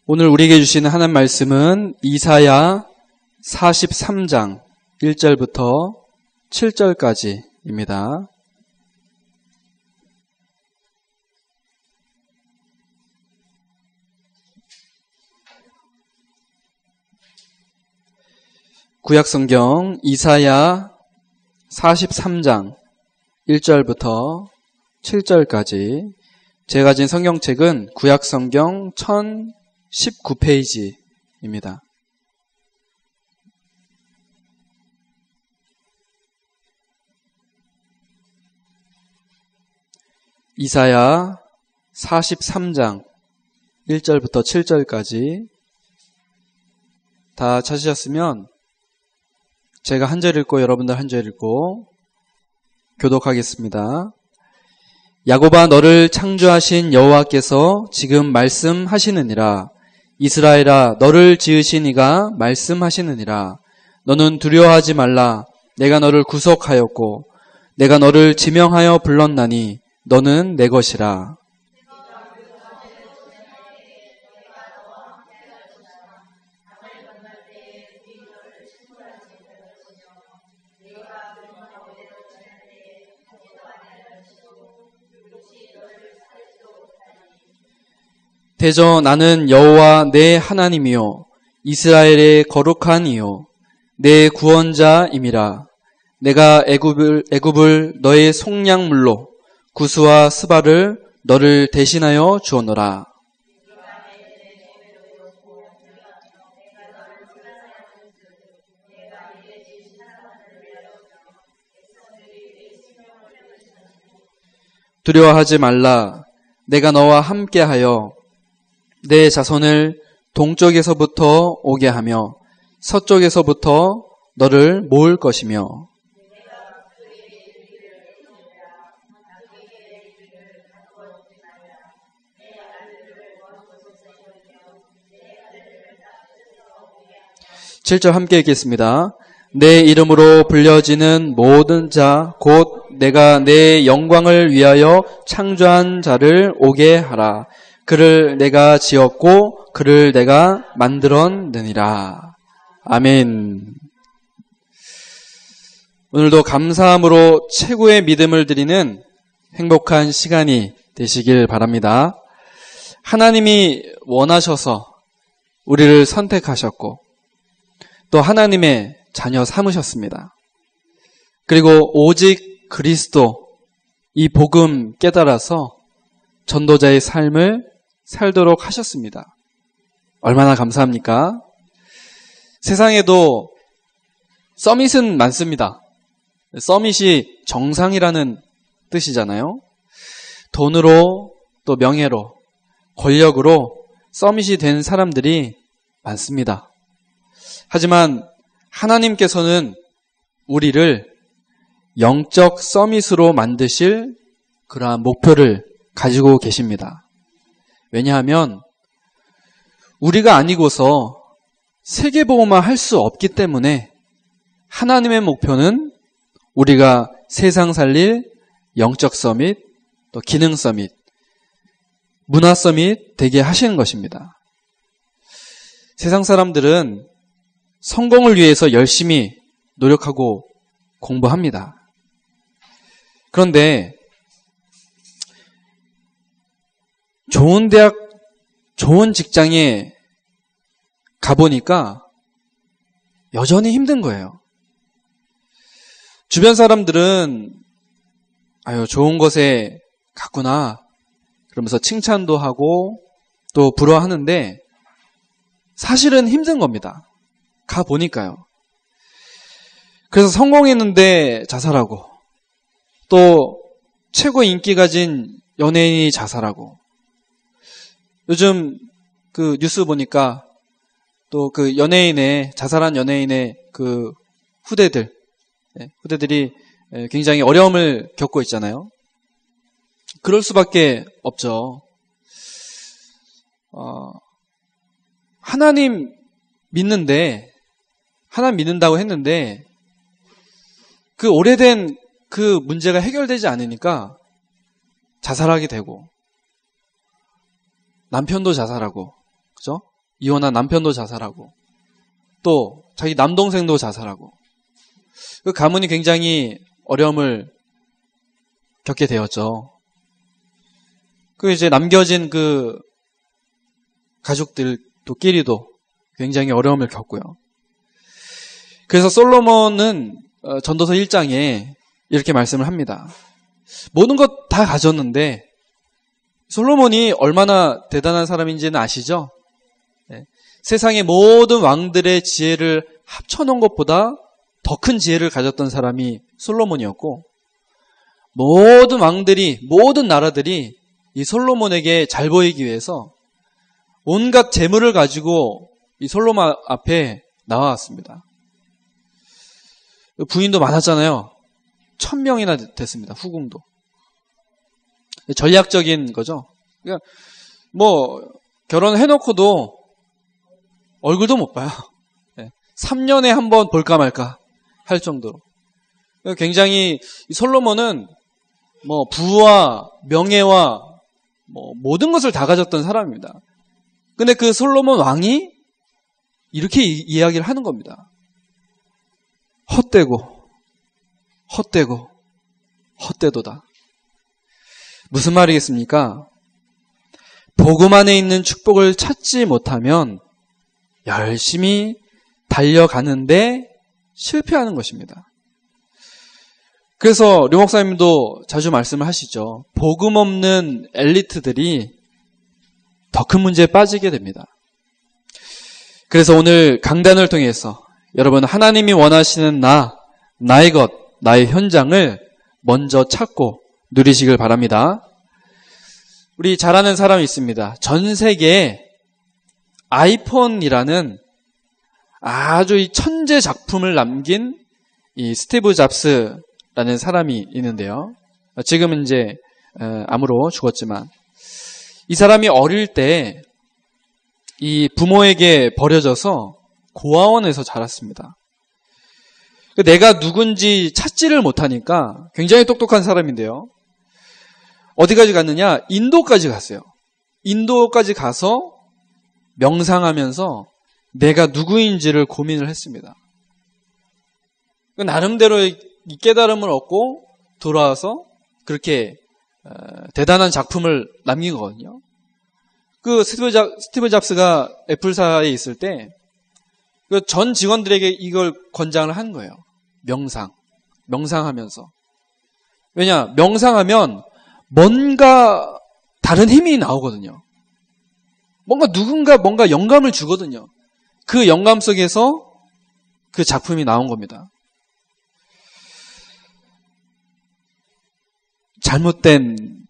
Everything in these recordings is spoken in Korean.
오늘 우리에게 주시는 하나님 말씀은 이사야 43장 1절부터 7절까지입니다. 구약성경 이사야 43장 1절부터 7절까지 제가 가진 성경책은 구약성경 1019페이지입니다. 이사야 43장 1절부터 7절까지 다 찾으셨으면 제가 한 절 읽고 여러분들 한 절 읽고 교독하겠습니다. 야곱아, 너를 창조하신 여호와께서 지금 말씀하시느니라. 이스라엘아, 너를 지으신 이가 말씀하시느니라. 너는 두려워하지 말라. 내가 너를 구속하였고 내가 너를 지명하여 불렀나니 너는 내 것이라. 대저 나는 여호와 내 하나님이요 이스라엘의 거룩한 이요 내 구원자임이라. 내가 애굽을 너의 속량물로 구스와 스바를 너를 대신하여 주었노라. 두려워하지 말라. 내가 너와 함께하여 내 자손을 동쪽에서부터 오게 하며 서쪽에서부터 너를 모을 것이며 (7절) 함께 읽겠습니다. 내 이름으로 불려지는 모든 자 곧 내가 내 영광을 위하여 창조한 자를 오게 하라. 그를 내가 지었고 그를 내가 만들었느니라. 아멘. 오늘도 감사함으로 최고의 믿음을 드리는 행복한 시간이 되시길 바랍니다. 하나님이 원하셔서 우리를 선택하셨고 또 하나님의 자녀 삼으셨습니다. 그리고 오직 그리스도 이 복음 깨달아서 전도자의 삶을 살도록 하셨습니다. 얼마나 감사합니까? 세상에도 서밋은 많습니다. 서밋이 정상이라는 뜻이잖아요. 돈으로 또 명예로 권력으로 서밋이 된 사람들이 많습니다. 하지만 하나님께서는 우리를 영적 서밋으로 만드실 그러한 목표를 가지고 계십니다. 왜냐하면 우리가 아니고서 세계보험화 할 수 없기 때문에 하나님의 목표는 우리가 세상 살릴 영적 서밋, 또 기능 서밋, 문화 서밋 되게 하시는 것입니다. 세상 사람들은 성공을 위해서 열심히 노력하고 공부합니다. 그런데 좋은 대학, 좋은 직장에 가보니까 여전히 힘든 거예요. 주변 사람들은 아유 좋은 곳에 갔구나 그러면서 칭찬도 하고 또 부러워하는데 사실은 힘든 겁니다. 가보니까요. 그래서 성공했는데 자살하고 또 최고 인기 가진 연예인이 자살하고 요즘 그 뉴스 보니까 또 그 자살한 연예인의 그 후대들이 굉장히 어려움을 겪고 있잖아요. 그럴 수밖에 없죠. 하나님 믿는다고 했는데 그 오래된 그 문제가 해결되지 않으니까 자살하게 되고 남편도 자살하고, 그죠? 이혼한 남편도 자살하고 또 자기 남동생도 자살하고 그 가문이 굉장히 어려움을 겪게 되었죠. 그 이제 남겨진 그 가족들끼리도 굉장히 어려움을 겪고요. 그래서 솔로몬은 전도서 1장에 이렇게 말씀을 합니다. 모든 것 다 가졌는데 솔로몬이 얼마나 대단한 사람인지는 아시죠? 네. 세상의 모든 왕들의 지혜를 합쳐놓은 것보다 더 큰 지혜를 가졌던 사람이 솔로몬이었고 모든 왕들이 모든 나라들이 이 솔로몬에게 잘 보이기 위해서 온갖 재물을 가지고 이 솔로몬 앞에 나왔습니다. 부인도 많았잖아요. 1000명이나 됐습니다. 후궁도. 전략적인 거죠. 그러니까 뭐 결혼해놓고도 얼굴도 못 봐요. 3년에 한 번 볼까 말까 할 정도로. 굉장히 솔로몬은 뭐 부와 명예와 뭐 모든 것을 다 가졌던 사람입니다. 근데 그 솔로몬 왕이 이렇게 이야기를 하는 겁니다. 헛되고 헛되고 헛되도다. 무슨 말이겠습니까? 복음 안에 있는 축복을 찾지 못하면 열심히 달려가는데 실패하는 것입니다. 그래서 류 목사님도 자주 말씀을 하시죠. 복음 없는 엘리트들이 더 큰 문제에 빠지게 됩니다. 그래서 오늘 강단을 통해서 여러분 하나님이 원하시는 나의 것, 나의 현장을 먼저 찾고 누리시길 바랍니다. 우리 잘 아는 사람이 있습니다. 전 세계에 아이폰이라는 아주 이 천재 작품을 남긴 이 스티브 잡스라는 사람이 있는데요. 지금은 이제 암으로 죽었지만 이 사람이 어릴 때 이 부모에게 버려져서 고아원에서 자랐습니다. 내가 누군지 찾지를 못하니까 굉장히 똑똑한 사람인데요. 어디까지 갔느냐? 인도까지 갔어요. 인도까지 가서 명상하면서 내가 누구인지를 고민을 했습니다. 나름대로 이 깨달음을 얻고 돌아와서 그렇게 대단한 작품을 남긴 거거든요. 그 스티브 잡스가 애플사에 있을 때 그 전 직원들에게 이걸 권장을 한 거예요. 명상하면서. 왜냐? 명상하면 뭔가 다른 힘이 나오거든요. 뭔가 영감을 주거든요. 그 영감 속에서 그 작품이 나온 겁니다. 잘못된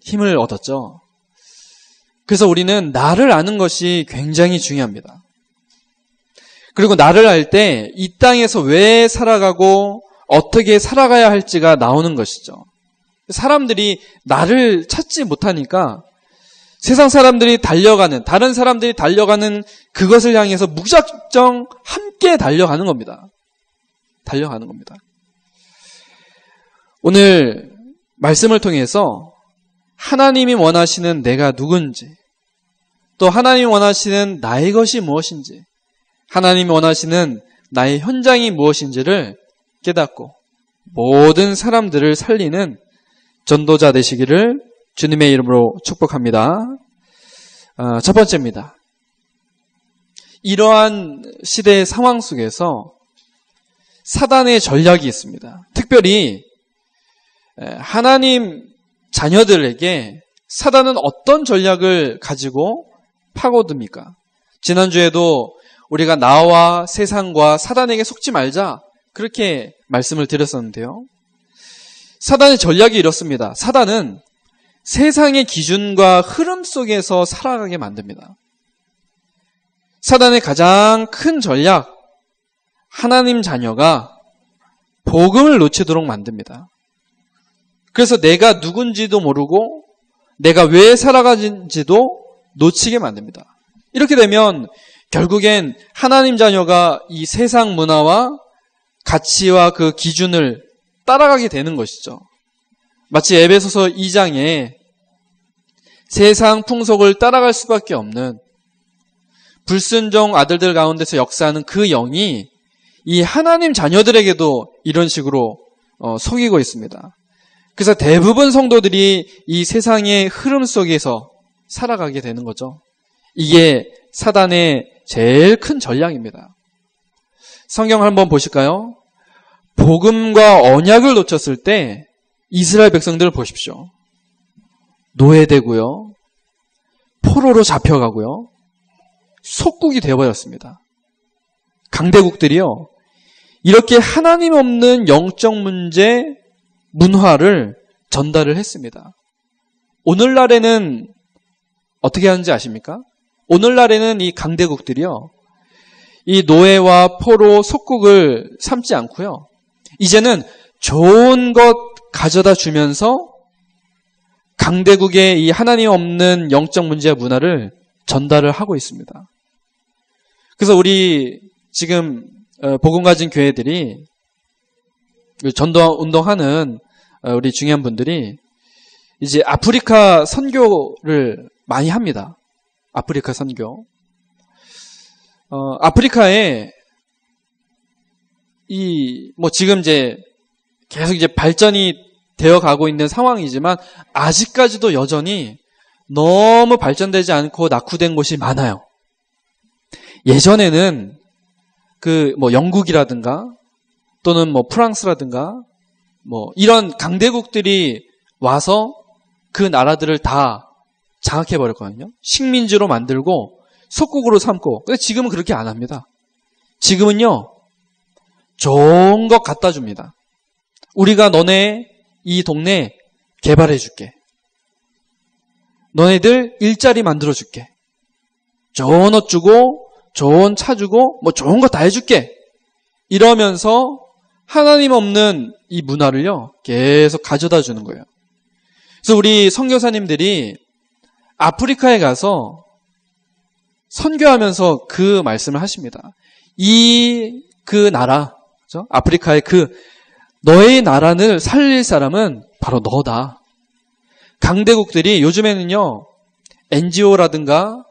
힘을 얻었죠. 그래서 우리는 나를 아는 것이 굉장히 중요합니다. 그리고 나를 알 때 이 땅에서 왜 살아가고 어떻게 살아가야 할지가 나오는 것이죠. 사람들이 나를 찾지 못하니까 세상 사람들이 다른 사람들이 달려가는 그것을 향해서 무작정 함께 달려가는 겁니다. 오늘 말씀을 통해서 하나님이 원하시는 내가 누군지, 또 하나님이 원하시는 나의 것이 무엇인지, 하나님이 원하시는 나의 현장이 무엇인지를 깨닫고 모든 사람들을 살리는 전도자 되시기를 주님의 이름으로 축복합니다. 첫 번째입니다. 이러한 시대의 상황 속에서 사단의 전략이 있습니다. 특별히 하나님 자녀들에게 사단은 어떤 전략을 가지고 파고듭니까? 지난주에도 우리가 나와 세상과 사단에게 속지 말자 그렇게 말씀을 드렸었는데요. 사단의 전략이 이렇습니다. 사단은 세상의 기준과 흐름 속에서 살아가게 만듭니다. 사단의 가장 큰 전략, 하나님 자녀가 복음을 놓치도록 만듭니다. 그래서 내가 누군지도 모르고 내가 왜 살아가는지도 놓치게 만듭니다. 이렇게 되면 결국엔 하나님 자녀가 이 세상 문화와 가치와 그 기준을 따라가게 되는 것이죠. 마치 에베소서 2장에 세상 풍속을 따라갈 수밖에 없는, 불순종 아들들 가운데서 역사하는 그 영이 이 하나님 자녀들에게도 이런 식으로 속이고 있습니다. 그래서 대부분 성도들이 이 세상의 흐름 속에서 살아가게 되는 거죠. 이게 사단의 제일 큰 전략입니다. 성경 한번 보실까요? 복음과 언약을 놓쳤을 때 이스라엘 백성들을 보십시오. 노예되고요. 포로로 잡혀가고요. 속국이 되어버렸습니다. 강대국들이요. 이렇게 하나님 없는 영적 문제, 문화를 전달을 했습니다. 오늘날에는 어떻게 하는지 아십니까? 오늘날에는 이 강대국들이요. 이 노예와 포로, 속국을 삼지 않고요. 이제는 좋은 것 가져다 주면서 강대국의 이 하나님 없는 영적 문제와 문화를 전달을 하고 있습니다. 그래서 우리 지금 복음 가진 교회들이 전도 운동하는 우리 중요한 분들이 이제 아프리카 선교를 많이 합니다. 아프리카 선교. 아프리카에 지금 이제 계속 이제 발전이 되어 가고 있는 상황이지만 아직까지도 여전히 너무 발전되지 않고 낙후된 곳이 많아요. 예전에는 영국이라든가 또는 프랑스라든가 이런 강대국들이 와서 그 나라들을 다 장악해 버렸거든요. 식민지로 만들고 속국으로 삼고. 근데 지금은 그렇게 안 합니다. 지금은요, 좋은 것 갖다 줍니다. 우리가 너네 이 동네 개발해 줄게. 너네들 일자리 만들어 줄게. 좋은 옷 주고, 좋은 차 주고, 좋은 거 다 해줄게. 이러면서 하나님 없는 이 문화를요, 계속 가져다 주는 거예요. 그래서 우리 선교사님들이 아프리카에 가서 선교하면서 그 말씀을 하십니다. 그 나라, 그렇죠? 아프리카의 너의 나라를 살릴 사람은 바로 너다. 강대국들이 요즘에는요, NGO라든가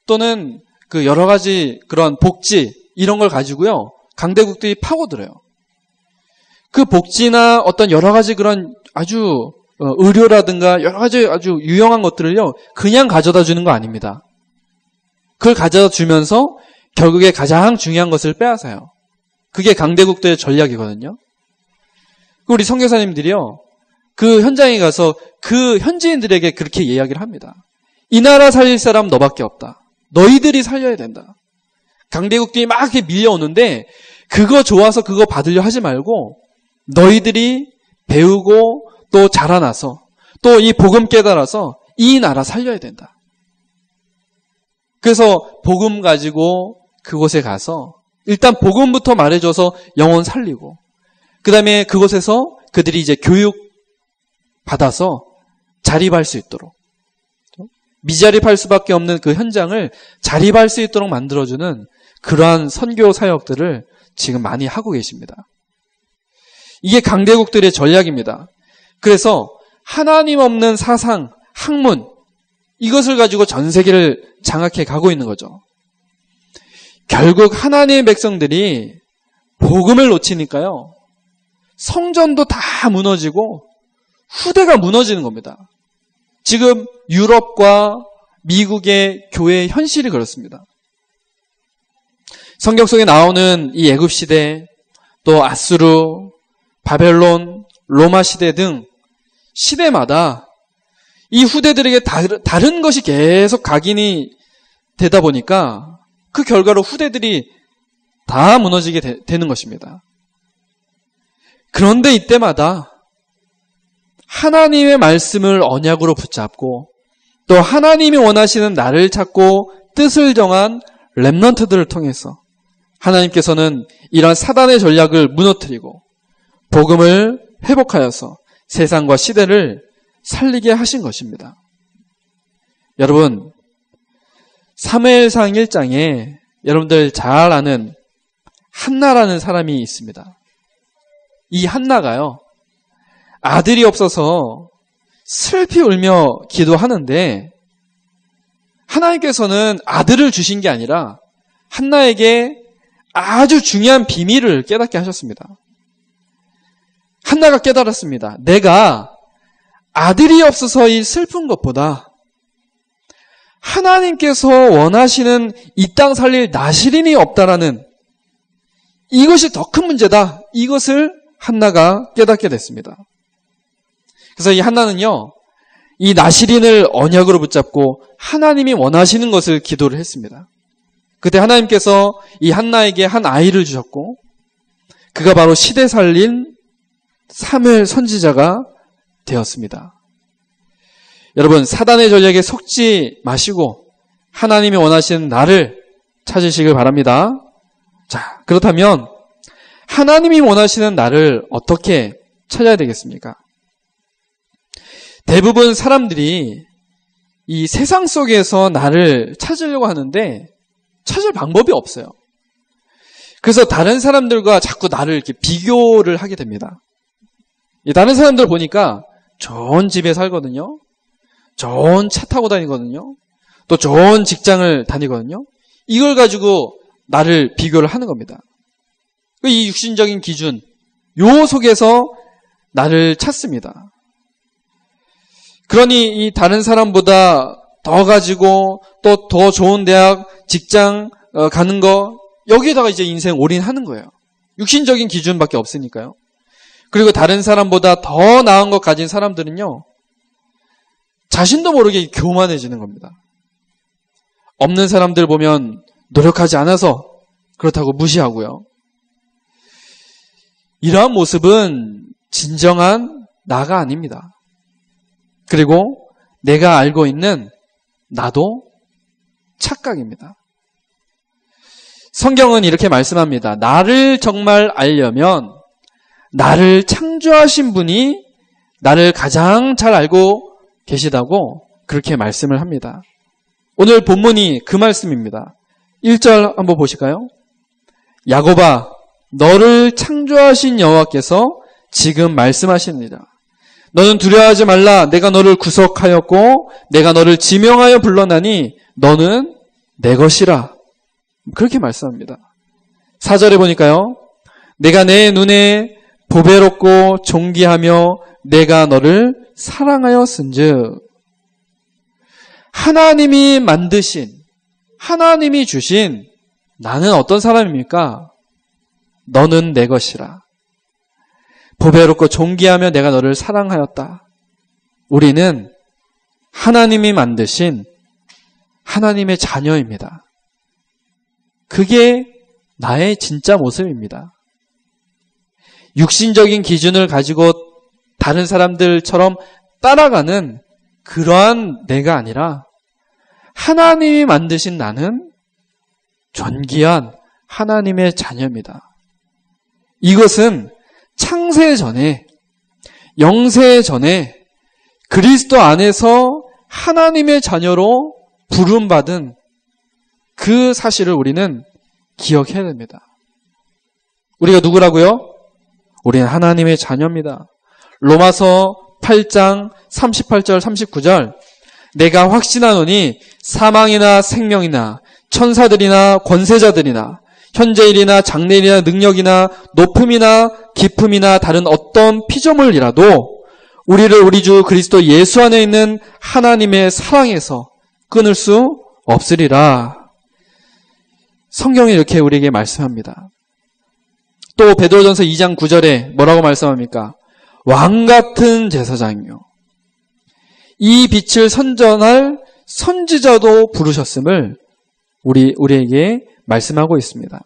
또는 여러 가지 그런 복지, 이런 걸 가지고요, 강대국들이 파고들어요. 그 복지나 어떤 여러 가지 그런 아주 의료라든가 여러 가지 아주 유용한 것들을요, 그냥 가져다 주는 거 아닙니다. 그걸 가져다 주면서 결국에 가장 중요한 것을 빼앗아요. 그게 강대국들의 전략이거든요. 우리 선교사님들이요, 그 현장에 가서 그 현지인들에게 그렇게 이야기를 합니다. 이 나라 살릴 사람 너밖에 없다. 너희들이 살려야 된다. 강대국들이 막 이렇게 밀려오는데 그거 좋아서 그거 받으려 하지 말고 너희들이 배우고 또 자라나서 또 이 복음 깨달아서 이 나라 살려야 된다. 그래서 복음 가지고 그곳에 가서 일단 복음부터 말해줘서 영혼 살리고 그 다음에 그곳에서 그들이 이제 교육 받아서 자립할 수 있도록, 미자립할 수밖에 없는 그 현장을 자립할 수 있도록 만들어주는 그러한 선교 사역들을 지금 많이 하고 계십니다. 이게 강대국들의 전략입니다. 그래서 하나님 없는 사상, 학문, 이것을 가지고 전 세계를 장악해 가고 있는 거죠. 결국 하나님의 백성들이 복음을 놓치니까요, 성전도 다 무너지고 후대가 무너지는 겁니다. 지금 유럽과 미국의 교회의 현실이 그렇습니다. 성경 속에 나오는 이 애굽 시대, 또 아수르, 바벨론, 로마 시대 등 시대마다 이 후대들에게 다른 것이 계속 각인이 되다 보니까 그 결과로 후대들이 다 무너지게 되는 것입니다. 그런데 이때마다 하나님의 말씀을 언약으로 붙잡고 또 하나님이 원하시는 나를 찾고 뜻을 정한 렘넌트들을 통해서 하나님께서는 이런 사단의 전략을 무너뜨리고 복음을 회복하여서 세상과 시대를 살리게 하신 것입니다. 여러분, 사무엘상 1장에 여러분들 잘 아는 한나라는 사람이 있습니다. 이 한나가요, 아들이 없어서 슬피 울며 기도하는데 하나님께서는 아들을 주신 게 아니라 한나에게 아주 중요한 비밀을 깨닫게 하셨습니다. 한나가 깨달았습니다. 내가 아들이 없어서 이 슬픈 것보다 하나님께서 원하시는 이 땅 살릴 나시린이 없다라는 이것이 더 큰 문제다. 이것을 한나가 깨닫게 됐습니다. 그래서 이 한나는요, 이 나시린을 언약으로 붙잡고 하나님이 원하시는 것을 기도를 했습니다. 그때 하나님께서 이 한나에게 한 아이를 주셨고 그가 바로 시대 살린 사무엘 선지자가 되었습니다. 여러분, 사단의 전략에 속지 마시고 하나님이 원하시는 나를 찾으시길 바랍니다. 자, 그렇다면 하나님이 원하시는 나를 어떻게 찾아야 되겠습니까? 대부분 사람들이 이 세상 속에서 나를 찾으려고 하는데 찾을 방법이 없어요. 그래서 다른 사람들과 자꾸 나를 이렇게 비교를 하게 됩니다. 다른 사람들 보니까 좋은 집에 살거든요. 좋은 차 타고 다니거든요. 또 좋은 직장을 다니거든요. 이걸 가지고 나를 비교를 하는 겁니다. 이 육신적인 기준, 요 속에서 나를 찾습니다. 그러니 이 다른 사람보다 더 가지고 또 더 좋은 대학, 직장 가는 거, 여기에다가 이제 인생 올인하는 거예요. 육신적인 기준밖에 없으니까요. 그리고 다른 사람보다 더 나은 것 가진 사람들은요, 자신도 모르게 교만해지는 겁니다. 없는 사람들 보면 노력하지 않아서 그렇다고 무시하고요. 이러한 모습은 진정한 나가 아닙니다. 그리고 내가 알고 있는 나도 착각입니다. 성경은 이렇게 말씀합니다. 나를 정말 알려면 나를 창조하신 분이 나를 가장 잘 알고 계시다고 그렇게 말씀을 합니다. 오늘 본문이 그 말씀입니다. 1절 한번 보실까요? 야곱아, 너를 창조하신 여호와께서 지금 말씀하십니다. 너는 두려워하지 말라. 내가 너를 구속하였고 내가 너를 지명하여 불러나니 너는 내 것이라. 그렇게 말씀합니다. 4절에 보니까요. 내가 내 눈에 보배롭고 존귀하며 내가 너를 사랑하였은즉. 하나님이 만드신, 하나님이 주신 나는 어떤 사람입니까? 너는 내 것이라. 보배롭고 존귀하며 내가 너를 사랑하였다. 우리는 하나님이 만드신 하나님의 자녀입니다. 그게 나의 진짜 모습입니다. 육신적인 기준을 가지고 다른 사람들처럼 따라가는 그러한 내가 아니라 하나님이 만드신 나는 존귀한 하나님의 자녀입니다. 이것은 창세 전에, 영세 전에 그리스도 안에서 하나님의 자녀로 부름받은 그 사실을 우리는 기억해야 됩니다. 우리가 누구라고요? 우리는 하나님의 자녀입니다. 로마서 8장 38절 39절 내가 확신하노니 사망이나 생명이나 천사들이나 권세자들이나 현재일이나 장래일이나 능력이나 높음이나 깊음이나 다른 어떤 피조물이라도 우리를 우리 주 그리스도 예수 안에 있는 하나님의 사랑에서 끊을 수 없으리라. 성경이 이렇게 우리에게 말씀합니다. 또 베드로전서 2장 9절에 뭐라고 말씀합니까? 왕같은 제사장이요 이 빛을 선전할 선지자도 부르셨음을 우리에게 말씀하고 있습니다.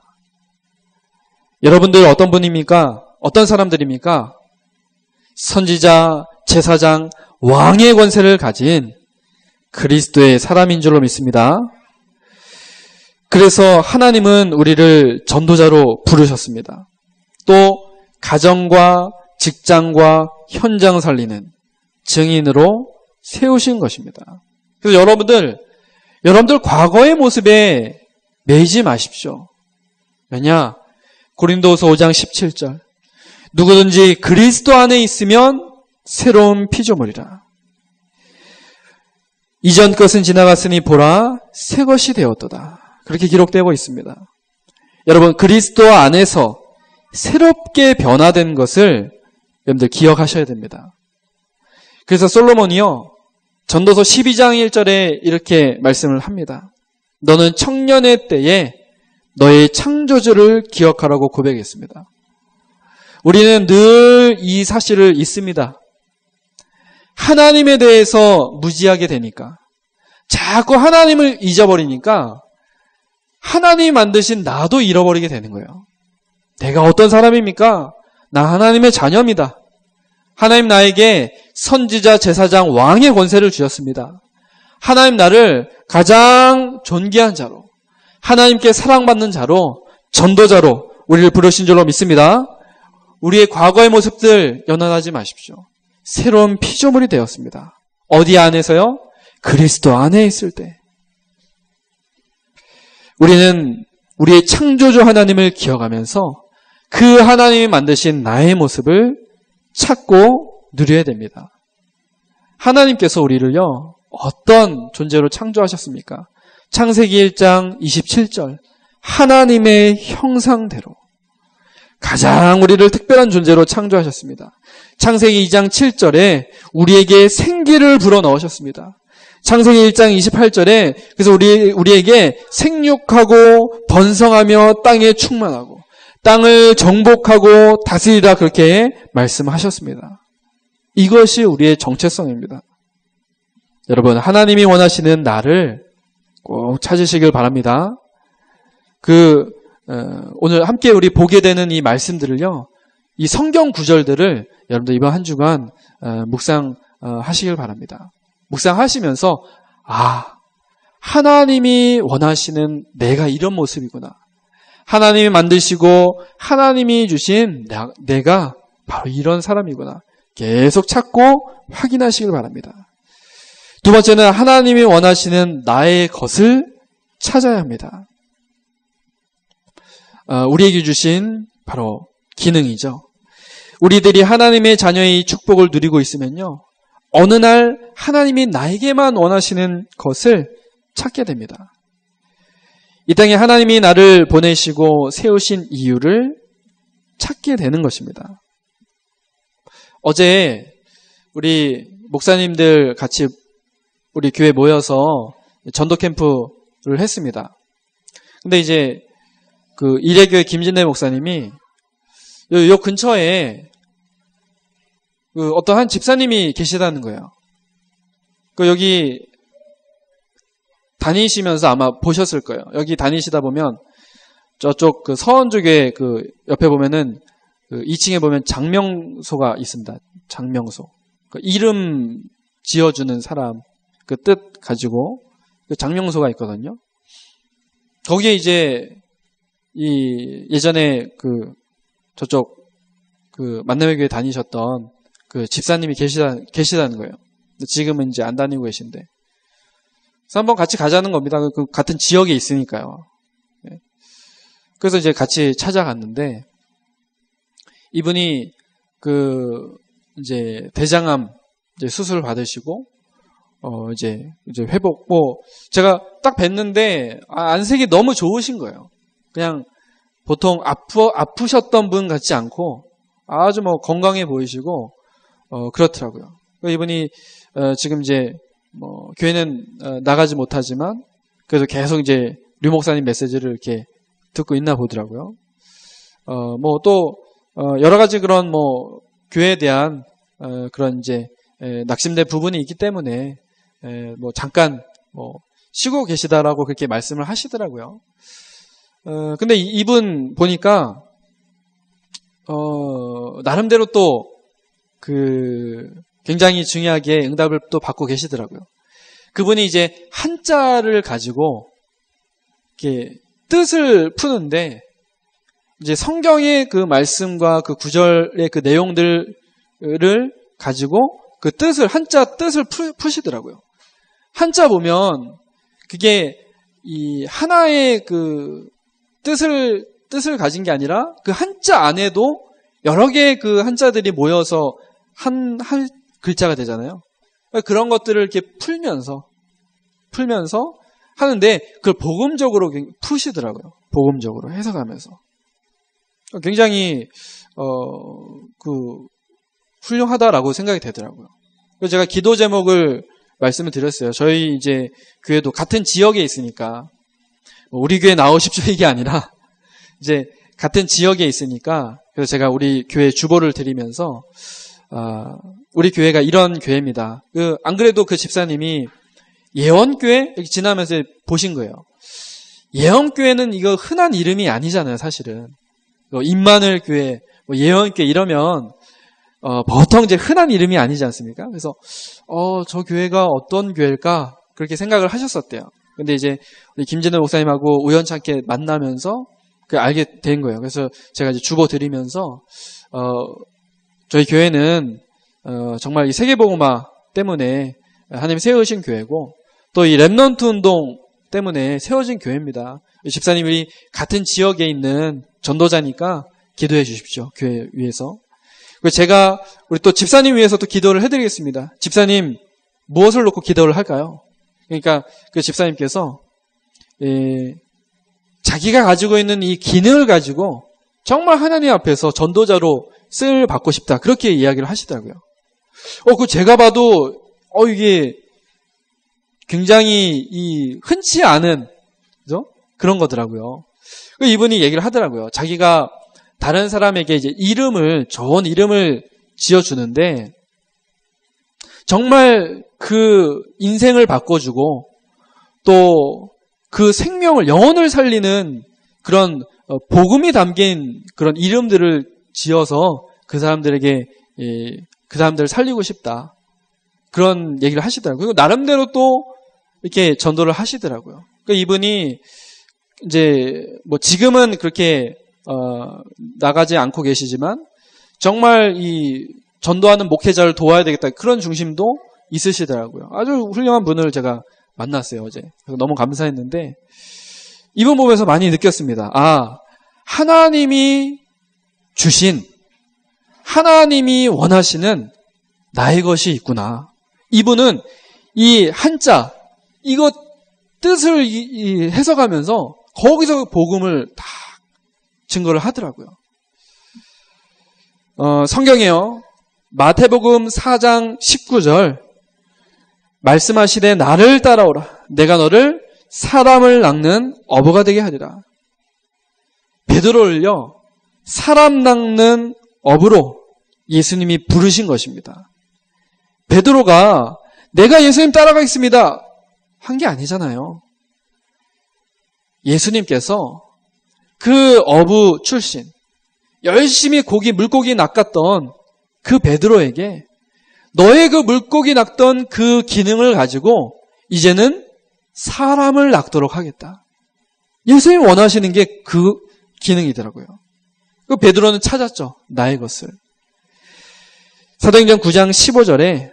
여러분들 어떤 분입니까? 어떤 사람들입니까? 선지자, 제사장, 왕의 권세를 가진 그리스도의 사람인 줄로 믿습니다. 그래서 하나님은 우리를 전도자로 부르셨습니다. 또 가정과 직장과 현장 살리는 증인으로 세우신 것입니다. 그래서 여러분들 과거의 모습에 매이지 마십시오. 왜냐? 고린도후서 5장 17절 누구든지 그리스도 안에 있으면 새로운 피조물이라. 이전 것은 지나갔으니 보라 새 것이 되었도다. 그렇게 기록되고 있습니다. 여러분, 그리스도 안에서 새롭게 변화된 것을 여러분들 기억하셔야 됩니다. 그래서 솔로몬이요, 전도서 12장 1절에 이렇게 말씀을 합니다. 너는 청년의 때에 너의 창조주를 기억하라고 고백했습니다. 우리는 늘 이 사실을 잊습니다. 하나님에 대해서 무지하게 되니까, 자꾸 하나님을 잊어버리니까 하나님이 만드신 나도 잃어버리게 되는 거예요. 내가 어떤 사람입니까? 나 하나님의 자녀입니다. 하나님 나에게 선지자, 제사장, 왕의 권세를 주셨습니다. 하나님 나를 가장 존귀한 자로, 하나님께 사랑받는 자로, 전도자로 우리를 부르신 줄로 믿습니다. 우리의 과거의 모습들 연연하지 마십시오. 새로운 피조물이 되었습니다. 어디 안에서요? 그리스도 안에 있을 때. 우리는 우리의 창조주 하나님을 기억하면서 그 하나님이 만드신 나의 모습을 찾고 누려야 됩니다. 하나님께서 우리를요, 어떤 존재로 창조하셨습니까? 창세기 1장 27절, 하나님의 형상대로 가장 우리를 특별한 존재로 창조하셨습니다. 창세기 2장 7절에 우리에게 생기를 불어넣으셨습니다. 창세기 1장 28절에 그래서 우리에게 생육하고 번성하며 땅에 충만하고 땅을 정복하고 다스리라 그렇게 말씀하셨습니다. 이것이 우리의 정체성입니다. 여러분, 하나님이 원하시는 나를 꼭 찾으시길 바랍니다. 오늘 함께 우리 보게 되는 이 말씀들을요, 이 성경 구절들을 여러분들 이번 한 주간 묵상하시길 바랍니다. 묵상하시면서, 하나님이 원하시는 내가 이런 모습이구나. 하나님이 만드시고 하나님이 주신 내가 바로 이런 사람이구나. 계속 찾고 확인하시길 바랍니다. 두 번째는 하나님이 원하시는 나의 것을 찾아야 합니다. 우리에게 주신 바로 기능이죠. 우리들이 하나님의 자녀의 축복을 누리고 있으면요, 어느 날 하나님이 나에게만 원하시는 것을 찾게 됩니다. 이 땅에 하나님이 나를 보내시고 세우신 이유를 찾게 되는 것입니다. 어제 우리 목사님들 같이 우리 교회 모여서 전도 캠프를 했습니다. 근데 이제 그 이레교회 김진래 목사님이 요 근처에 그 어떤 한 집사님이 계시다는 거예요. 그 여기 다니시면서 아마 보셨을 거예요. 여기 다니시다 보면 저쪽 그 서원쪽에 그 옆에 보면은 그 2층에 보면 장명소가 있습니다. 장명소. 그 이름 지어주는 사람 그 뜻 가지고 그 장명소가 있거든요. 거기에 이제 예전에 그 저쪽 그 만남의 교회 다니셨던 그 집사님이 계시다는 거예요. 지금은 이제 안 다니고 계신데. 그래서 한번 같이 가자는 겁니다. 그 같은 지역에 있으니까요. 그래서 이제 같이 찾아갔는데 이분이 그 이제 대장암 이제 수술을 받으시고 이제 회복 제가 딱 뵀는데 안색이 너무 좋으신 거예요. 그냥 보통 아프셨던 분 같지 않고 아주 건강해 보이시고 그렇더라고요. 이분이 지금 이제 교회는 나가지 못하지만 그래도 계속 이제 류 목사님 메시지를 이렇게 듣고 있나 보더라고요. 또 여러 가지 그런 교회에 대한 그런 이제 낙심된 부분이 있기 때문에 잠깐 쉬고 계시다라고 그렇게 말씀을 하시더라고요. 근데 이분 보니까 나름대로 또 굉장히 중요하게 응답을 또 받고 계시더라고요. 그분이 이제 한자를 가지고 이렇게 뜻을 푸는데 이제 성경의 그 말씀과 그 구절의 그 내용들을 가지고 그 뜻을 한자 뜻을 푸시더라고요. 한자 보면 그게 이 하나의 그 뜻을 가진 게 아니라 그 한자 안에도 여러 개의 그 한자들이 모여서 한 글자가 되잖아요. 그런 것들을 이렇게 풀면서 풀면서 하는데 그걸 복음적으로 푸시더라고요. 복음적으로 해석하면서. 굉장히 훌륭하다라고 생각이 되더라고요. 그래서 제가 기도 제목을 말씀을 드렸어요. 저희 이제 교회도 같은 지역에 있으니까 우리 교회 나오십시오 이게 아니라 이제 같은 지역에 있으니까 그래서 제가 우리 교회 주보를 드리면서 우리 교회가 이런 교회입니다. 안 그래도 그 집사님이 예언교회 이렇게 지나면서 보신 거예요. 예언교회는 이거 흔한 이름이 아니잖아요, 사실은. 임마누엘 교회, 예언교회 이러면 보통 이제 흔한 이름이 아니지 않습니까? 그래서 저 교회가 어떤 교회일까 그렇게 생각을 하셨었대요. 근데 이제 우리 김진우 목사님하고 우연찮게 만나면서 알게 된 거예요. 그래서 제가 이제 주보 드리면서 저희 교회는 정말 이 세계복음화 때문에 하나님이 세우신 교회고 또 이 렘넌트 운동 때문에 세워진 교회입니다. 집사님이 같은 지역에 있는 전도자니까 기도해 주십시오. 교회 위해서. 그리고 제가 우리 또 집사님 위해서 또 기도를 해드리겠습니다. 집사님 무엇을 놓고 기도를 할까요? 그러니까 그 집사님께서 자기가 가지고 있는 이 기능을 가지고 정말 하나님 앞에서 전도자로 쓰임 받고 싶다. 그렇게 이야기를 하시더라고요. 그 제가 봐도 이게 굉장히 흔치 않은 그죠? 그런 거더라고요. 이분이 얘기를 하더라고요. 자기가 다른 사람에게 이제 좋은 이름을 지어주는데 정말 그 인생을 바꿔주고 또 그 생명을 영혼을 살리는 그런 복음이 담긴 그런 이름들을 지어서 그 사람들에게 그 사람들을 살리고 싶다. 그런 얘기를 하시더라고요. 그리고 나름대로 또 이렇게 전도를 하시더라고요. 그러니까 이분이 이제 지금은 그렇게 나가지 않고 계시지만 정말 이 전도하는 목회자를 도와야 되겠다 그런 중심도 있으시더라고요. 아주 훌륭한 분을 제가 만났어요 어제. 그래서 너무 감사했는데 이분 보면서 많이 느꼈습니다. 하나님이 주신 하나님이 원하시는 나의 것이 있구나. 이분은 이 한자 이거 뜻을 해석하면서 거기서 복음을 다 증거를 하더라고요. 성경에요. 마태복음 4장 19절 말씀하시되 나를 따라오라. 내가 너를 사람을 낚는 어부가 되게 하리라. 베드로를요. 사람 낚는 어부로 예수님이 부르신 것입니다. 베드로가 내가 예수님 따라가겠습니다. 한 게 아니잖아요. 예수님께서 그 어부 출신 열심히 물고기 낚았던 그 베드로에게 너의 그 물고기 낚던 그 기능을 가지고 이제는 사람을 낚도록 하겠다. 예수님이 원하시는 게 그 기능이더라고요. 그 베드로는 찾았죠. 나의 것을. 사도행전 9장 15절에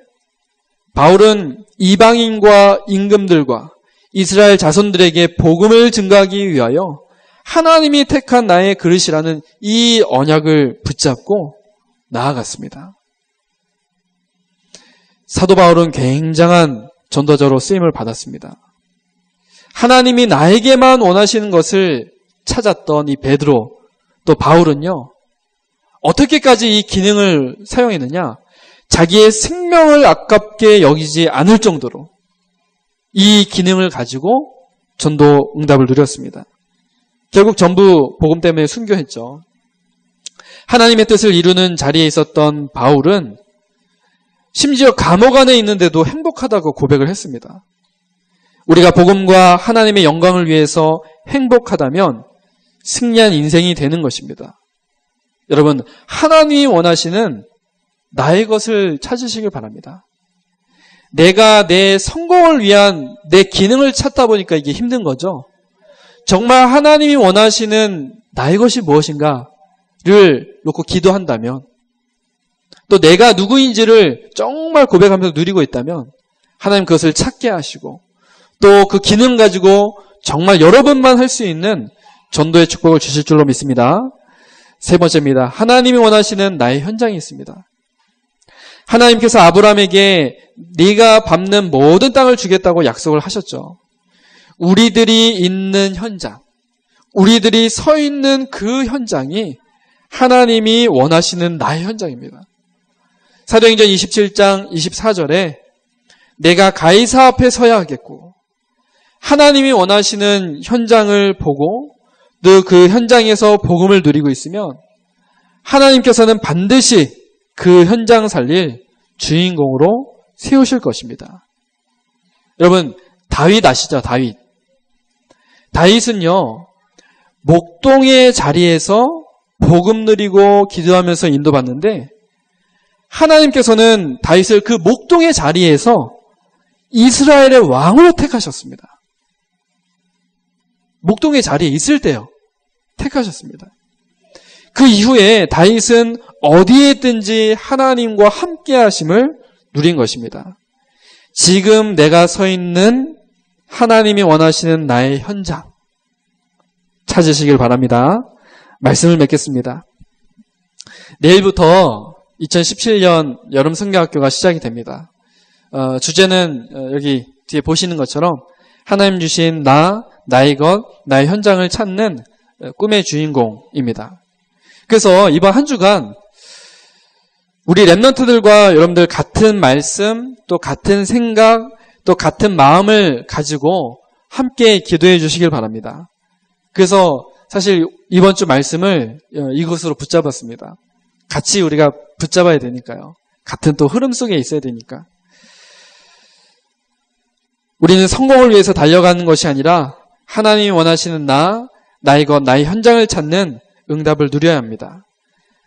바울은 이방인과 임금들과 이스라엘 자손들에게 복음을 증거하기 위하여 하나님이 택한 나의 그릇이라는 이 언약을 붙잡고 나아갔습니다. 사도 바울은 굉장한 전도자로 쓰임을 받았습니다. 하나님이 나에게만 원하시는 것을 찾았던 이 베드로 또 바울은요. 어떻게까지 이 기능을 사용했느냐? 자기의 생명을 아깝게 여기지 않을 정도로 이 기능을 가지고 전도 응답을 누렸습니다. 결국 전부 복음 때문에 순교했죠. 하나님의 뜻을 이루는 자리에 있었던 바울은 심지어 감옥 안에 있는데도 행복하다고 고백을 했습니다. 우리가 복음과 하나님의 영광을 위해서 행복하다면 승리한 인생이 되는 것입니다. 여러분, 하나님이 원하시는 나의 것을 찾으시길 바랍니다. 내가 내 성공을 위한 내 기능을 찾다 보니까 이게 힘든 거죠. 정말 하나님이 원하시는 나의 것이 무엇인가를 놓고 기도한다면 또 내가 누구인지를 정말 고백하면서 누리고 있다면 하나님 그것을 찾게 하시고 또 그 기능 가지고 정말 여러분만 할 수 있는 전도의 축복을 주실 줄로 믿습니다. 세 번째입니다. 하나님이 원하시는 나의 현장이 있습니다. 하나님께서 아브라함에게 네가 밟는 모든 땅을 주겠다고 약속을 하셨죠. 우리들이 있는 현장, 우리들이 서 있는 그 현장이 하나님이 원하시는 나의 현장입니다. 사도행전 27장 24절에 내가 가이사 앞에 서야 하겠고 하나님이 원하시는 현장을 보고 또 그 현장에서 복음을 누리고 있으면 하나님께서는 반드시 그 현장 살릴 주인공으로 세우실 것입니다. 여러분, 다윗 아시죠? 다윗은요, 목동의 자리에서 복음 누리고 기도하면서 인도받는데 하나님께서는 다윗을 그 목동의 자리에서 이스라엘의 왕으로 택하셨습니다. 목동의 자리에 있을 때요. 택하셨습니다. 그 이후에 다윗은 어디에 있든지 하나님과 함께 하심을 누린 것입니다. 지금 내가 서 있는 하나님이 원하시는 나의 현장 찾으시길 바랍니다. 말씀을 맺겠습니다. 내일부터 2017년 여름 성경학교가 시작이 됩니다. 주제는 여기 뒤에 보시는 것처럼 하나님 주신 나의 것, 나의 현장을 찾는 꿈의 주인공입니다. 그래서 이번 한 주간 우리 랩런트들과 여러분들 같은 말씀, 또 같은 생각, 또 같은 마음을 가지고 함께 기도해 주시길 바랍니다. 그래서 사실 이번 주 말씀을 이것으로 붙잡았습니다. 같이 우리가 붙잡아야 되니까요. 같은 또 흐름 속에 있어야 되니까. 우리는 성공을 위해서 달려가는 것이 아니라 하나님이 원하시는 나의 것, 나의 현장을 찾는 응답을 누려야 합니다.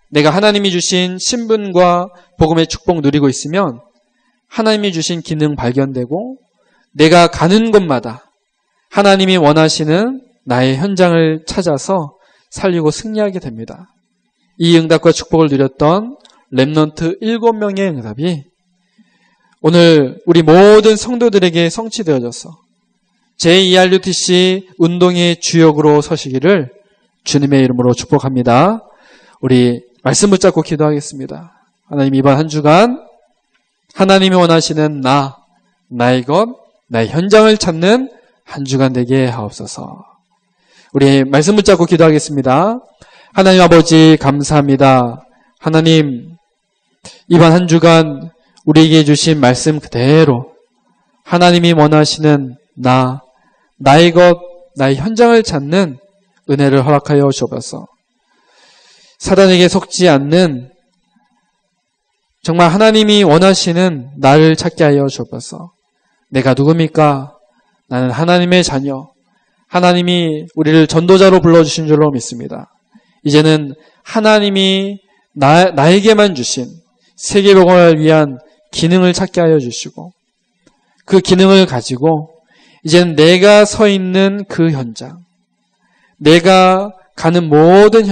내가 하나님이 주신 신분과 복음의 축복 누리고 있으면 하나님이 주신 기능 발견되고 내가 가는 곳마다 하나님이 원하시는 나의 현장을 찾아서 살리고 승리하게 됩니다. 이 응답과 축복을 누렸던 랩넌트 7명의 응답이 오늘 우리 모든 성도들에게 성취되어져서 제2RUTC 운동의 주역으로 서시기를 주님의 이름으로 축복합니다. 우리 말씀 붙잡고 기도하겠습니다. 하나님, 이번 한 주간 하나님이 원하시는 나의 것, 나의 현장을 찾는 한 주간 되게 하옵소서. 우리 말씀 붙잡고 기도하겠습니다. 하나님 아버지 감사합니다. 하나님, 이번 한 주간 우리에게 주신 말씀 그대로 하나님이 원하시는 나의 것, 나의 현장을 찾는 은혜를 허락하여 주옵소서. 사단에게 속지 않는 정말 하나님이 원하시는 나를 찾게 하여 주옵소서. 내가 누굽니까? 나는 하나님의 자녀. 하나님이 우리를 전도자로 불러주신 줄로 믿습니다. 이제는 하나님이 나에게만 주신 세계복음을 위한 기능을 찾게 하여 주시고 그 기능을 가지고 이제는 내가 서 있는 그 현장, 내가 가는 모든